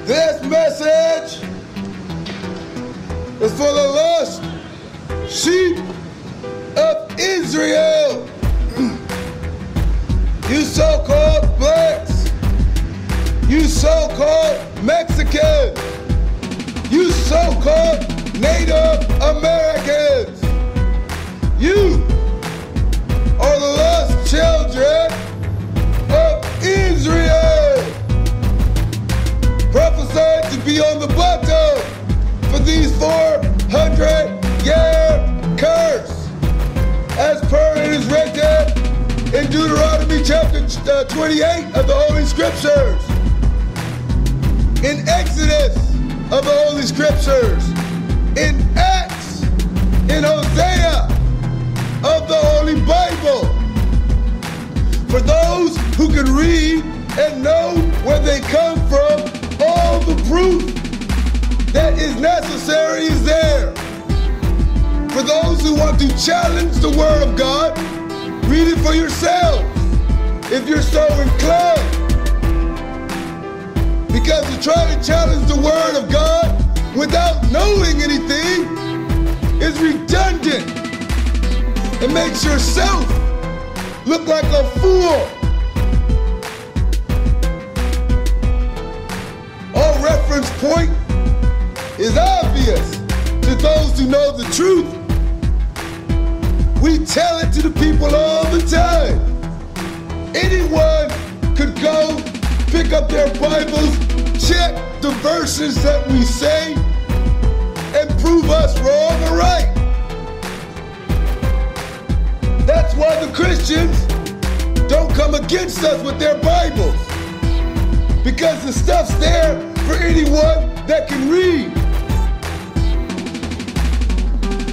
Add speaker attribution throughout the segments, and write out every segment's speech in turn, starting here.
Speaker 1: This message is for the lost sheep of Israel. You so-called blacks, you so-called Mexicans, you so-called Native Americans, you are the lost children of Israel, prophesied to be on the bottom for these 400-year curse, as per it is written in Deuteronomy chapter 28 of the Holy Scriptures, in Exodus of the Holy Scriptures, in Acts, in Hosea of the Holy Bible. For those who can read and know where they come from, all the proof that is necessary is there. For those who want to challenge the Word of God, read it for yourself, if you're so inclined. Because to try to challenge the Word of God without knowing anything is redundant. It makes yourself look like a fool. Our reference point is obvious to those who know the truth. We tell it to the people all the time. Anyone could go pick up their Bibles, check the verses that we say, and prove us wrong or right. That's why the Christians don't come against us with their Bibles, because the stuff's there for anyone that can read.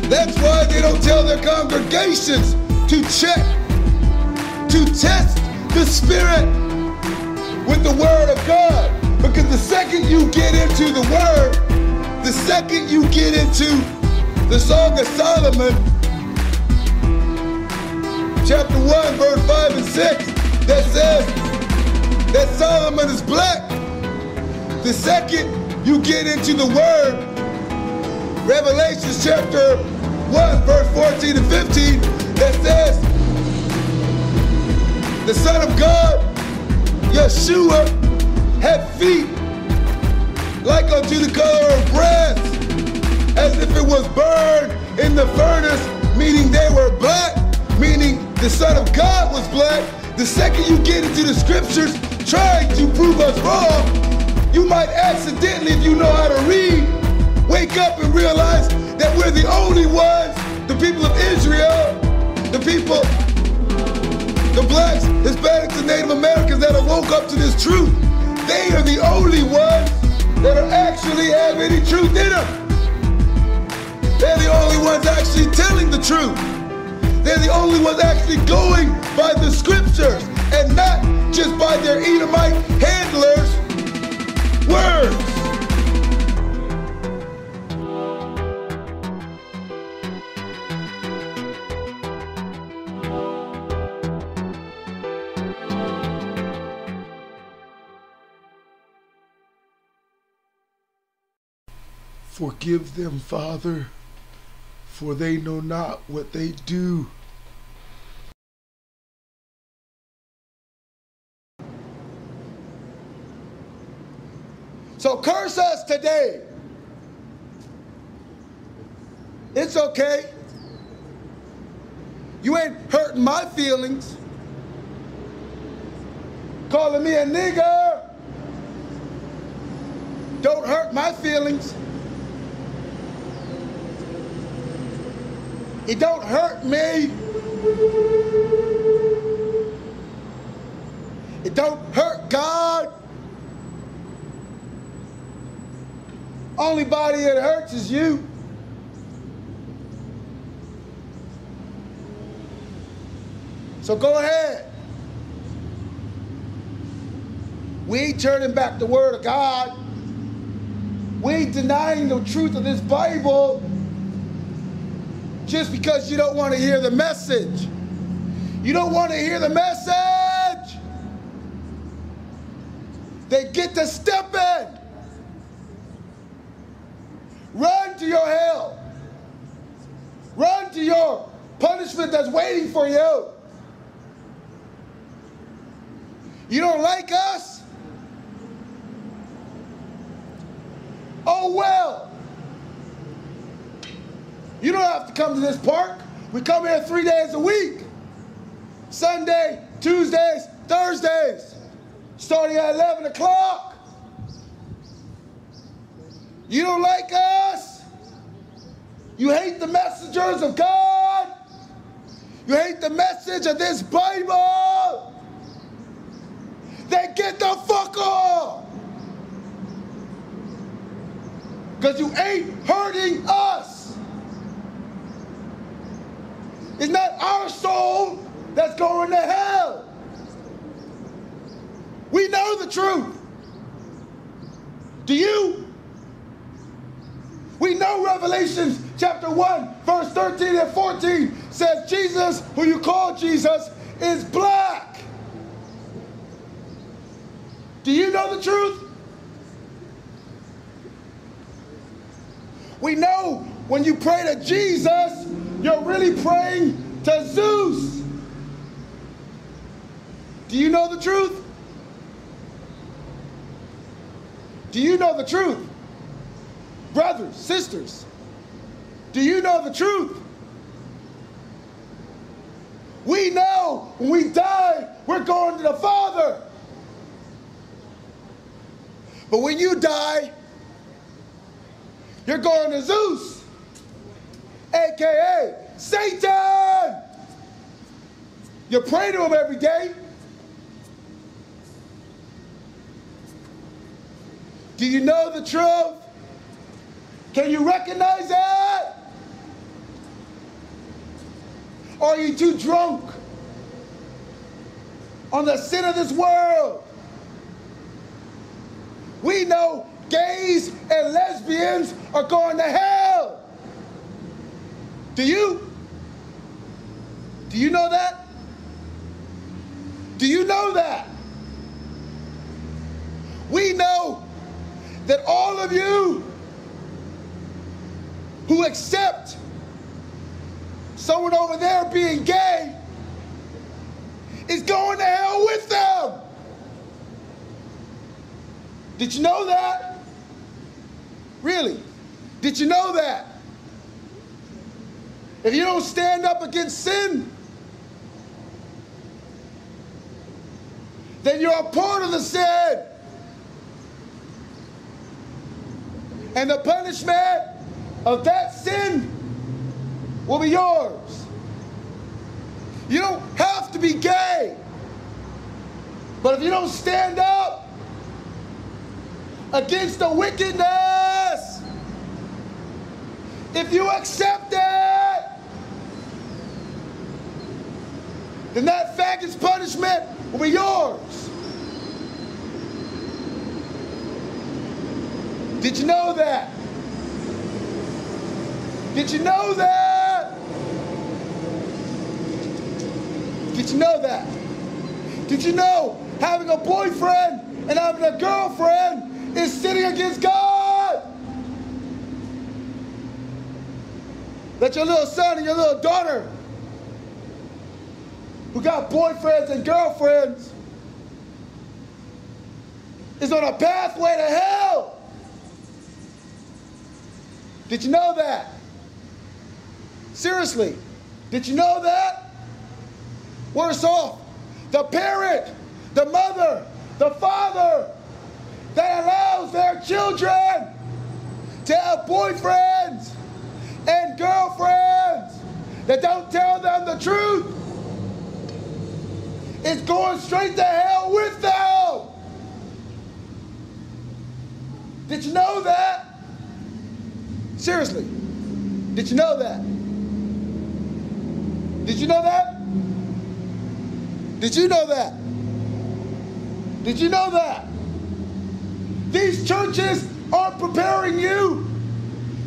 Speaker 1: That's why they don't tell their congregations to check, to test the Spirit with the Word of God. Because the second you get into the Word, the second you get into the Song of Solomon, chapter 1, verse 5 and 6, that says that Solomon is black. The second you get into the Word, Revelation chapter 1, verse 14 and 15, that says the Son of God, Yeshua, had feet like unto the color of brass, as if it was burned in the furnace, meaning they were black, meaning the Son of God was black. The second you get into the Scriptures trying to prove us wrong, you might accidentally, if you know how to read, wake up and realize that we're the only ones, the people of Israel, the people, the blacks, Hispanics, and Native Americans that have woke up to this truth. They are the only ones that are actually have any truth in them. They're the only ones actually telling the truth. They're the only ones actually going by the Scriptures and not just by their Edomite handlers' words. Forgive them, Father, for they know not what they do. So curse us today. It's okay. You ain't hurting my feelings. Calling me a nigger don't hurt my feelings. It don't hurt me. It don't hurt God. Only body it hurts is you. So go ahead. We ain't turning back the Word of God. We ain't denying the truth of this Bible just because you don't want to hear the message. You don't want to hear the message. They get to stepping. to your hell. Run to your punishment that's waiting for you. You don't like us? Oh well. You don't have to come to this park. We come here 3 days a week. Sunday, Tuesdays, Thursdays. Starting at 11 o'clock. You don't like us? You hate the messengers of God? You hate the message of this Bible? Then get the fuck off! Because you ain't hurting us. It's not our soul that's going to hell. We know the truth. Do you? We know Revelation chapter 1, verse 13 and 14 says Jesus, who you call Jesus, is black. Do you know the truth? We know when you pray to Jesus, you're really praying to Zeus. Do you know the truth? Do you know the truth? Brothers, sisters, do you know the truth? We know when we die, we're going to the Father. But when you die, you're going to Zeus, aka Satan. You pray to him every day. Do you know the truth? Can you recognize it? Or are you too drunk on the sin of this world? We know gays and lesbians are going to hell. Do you? Do you know that? Do you know that? We know that all of you who accept someone over there being gay is going to hell with them. Did you know that? Really? Did you know that? If you don't stand up against sin, then you're a part of the sin. And the punishment of that sin will be yours. You don't have to be gay. But if you don't stand up against the wickedness, if you accept it, then that faggot's punishment will be yours. Did you know that? Did you know that? Did you know that? Did you know having a boyfriend and having a girlfriend is sinning against God? That your little son and your little daughter who got boyfriends and girlfriends is on a pathway to hell. Did you know that? Seriously, did you know that? Worse off, the parent, the mother, the father that allows their children to have boyfriends and girlfriends that don't tell them the truth is going straight to hell with them. Did you know that? Seriously, did you know that? Did you know that? Did you know that? Did you know that? These churches aren't preparing you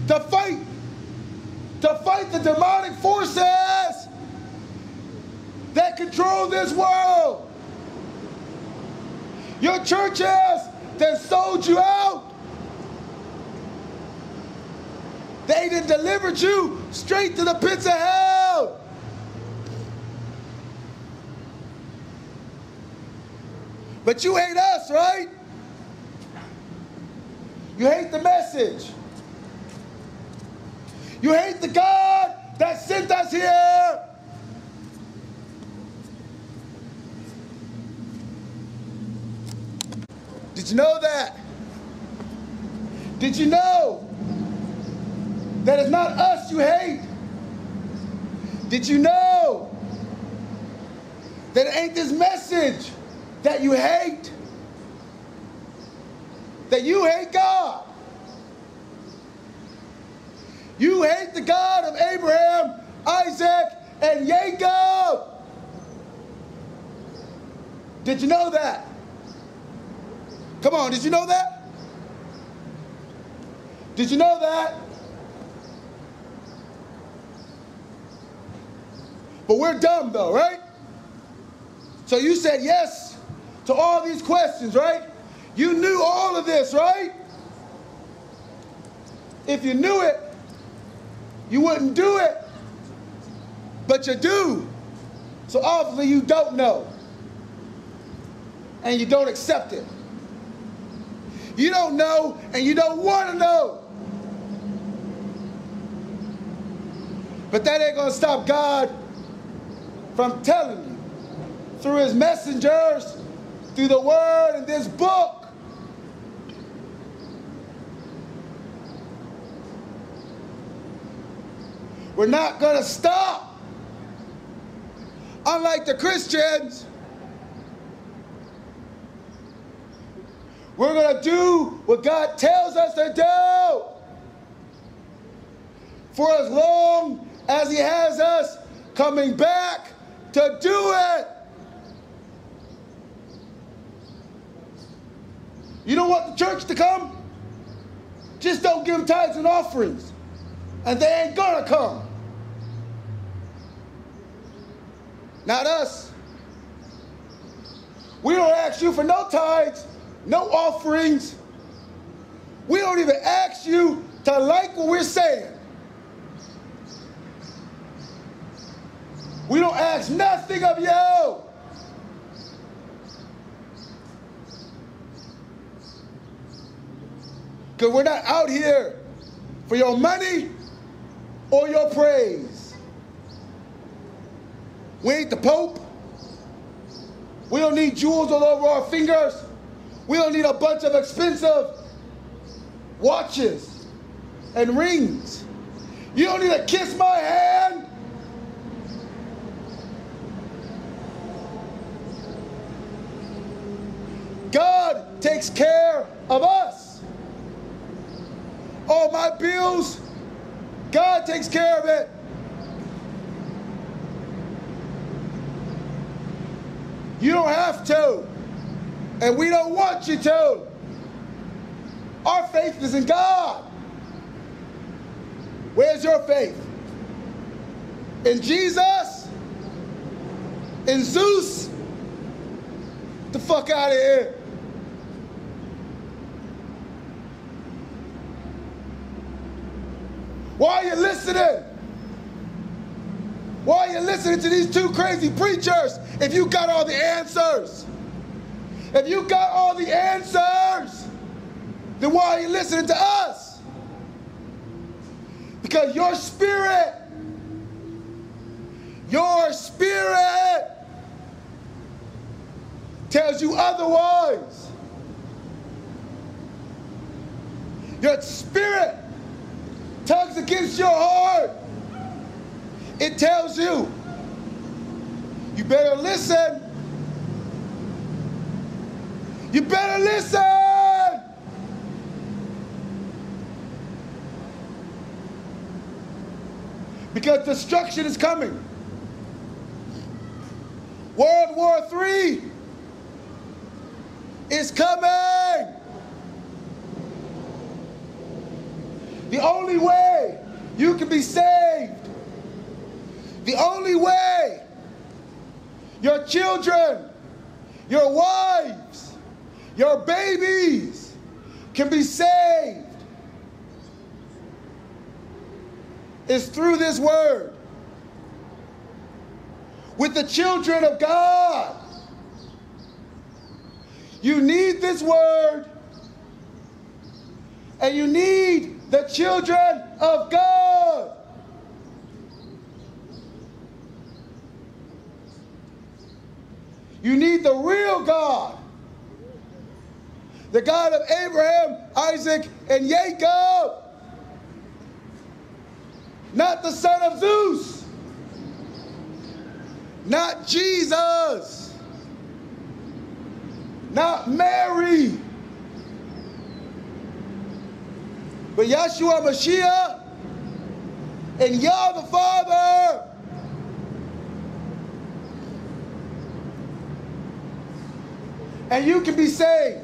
Speaker 1: to fight the demonic forces that control this world. Your churches that sold you out, They done delivered you straight to the pits of hell. But you hate us, right? You hate the message. You hate the God that sent us here. Did you know that? Did you know that it's not us you hate? Did you know that it ain't this message that you hate? That you hate God. You hate the God of Abraham, Isaac, and Jacob. Did you know that? Come on, did you know that? Did you know that? But we're dumb though, right? So you said yes to all these questions, right? You knew all of this, right? If you knew it, you wouldn't do it. But you do. So obviously you don't know. And you don't accept it. You don't know and you don't want to know. But that ain't going to stop God from telling you through his messengers, through the word in this book. We're not going to stop. Unlike the Christians, we're going to do what God tells us to do for as long as he has us coming back to do it. You don't want the church to come? Just don't give them tithes and offerings, and they ain't gonna come. Not us. We don't ask you for no tithes, no offerings. We don't even ask you to like what we're saying. We don't ask nothing of you. Because we're not out here for your money or your praise. We ain't the Pope. We don't need jewels all over our fingers. We don't need a bunch of expensive watches and rings. You don't need to kiss my hand. God takes care of us. All my bills, God takes care of it. You don't have to, and we don't want you to. Our faith is in God. Where's your faith? In Jesus? In Zeus? Get the fuck out of here. Why are you listening? Why are you listening to these two crazy preachers if you got all the answers? If you got all the answers, then why are you listening to us? Because your spirit tells you otherwise. Your spirit tugs against your heart. It tells you, you better listen. You better listen. Because destruction is coming. World War III is coming. The only way you can be saved, the only way your children, your wives, your babies can be saved is through this word. With the children of God, you need this word, and you need the children of God. You need the real God, the God of Abraham, Isaac, and Jacob, not the son of Zeus, not Jesus, not Mary, but Yahshua Mashiach and Yah the Father. And you can be saved.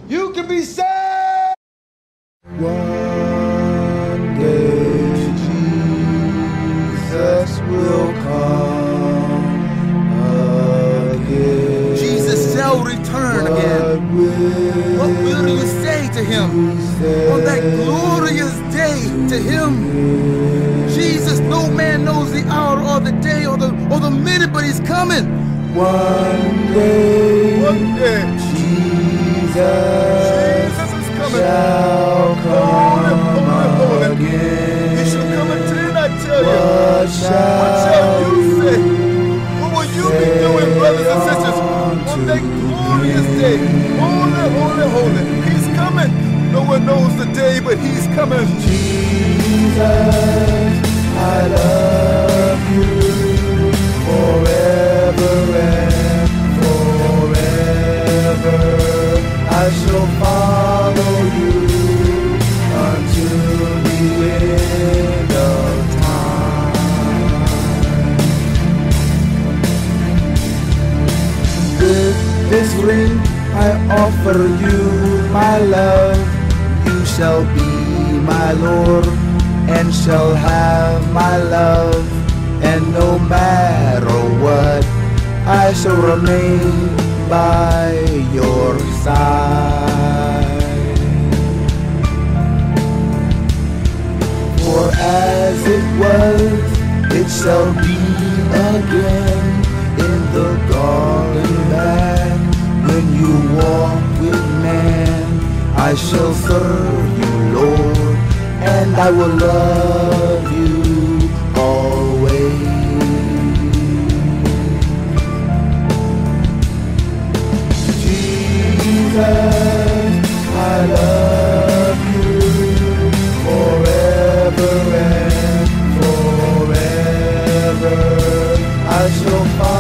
Speaker 1: You can be saved.
Speaker 2: One day Jesus will come again.
Speaker 3: Jesus shall return again. What will you say to him on that glorious day to him? Jesus, no man knows the hour or the day or the minute, but he's coming.
Speaker 2: One day Jesus is coming. Shall come again.
Speaker 3: He shall come again, I tell you.
Speaker 2: What shall
Speaker 3: you say? What will you be doing, brothers and sisters, on that glorious day? Holy, holy, holy. He's coming. No one knows the day, but he's coming.
Speaker 2: Jesus, I love you forever and forever. I shall follow you until the end of time. With this ring I offer you my love. You shall be my Lord and shall have my love, and no matter what, I shall remain by your side. For as it was, it shall be again in the garden back. When you walk with man, I shall serve you, Lord, and I will love you always. Jesus, I love you forever and forever. I shall follow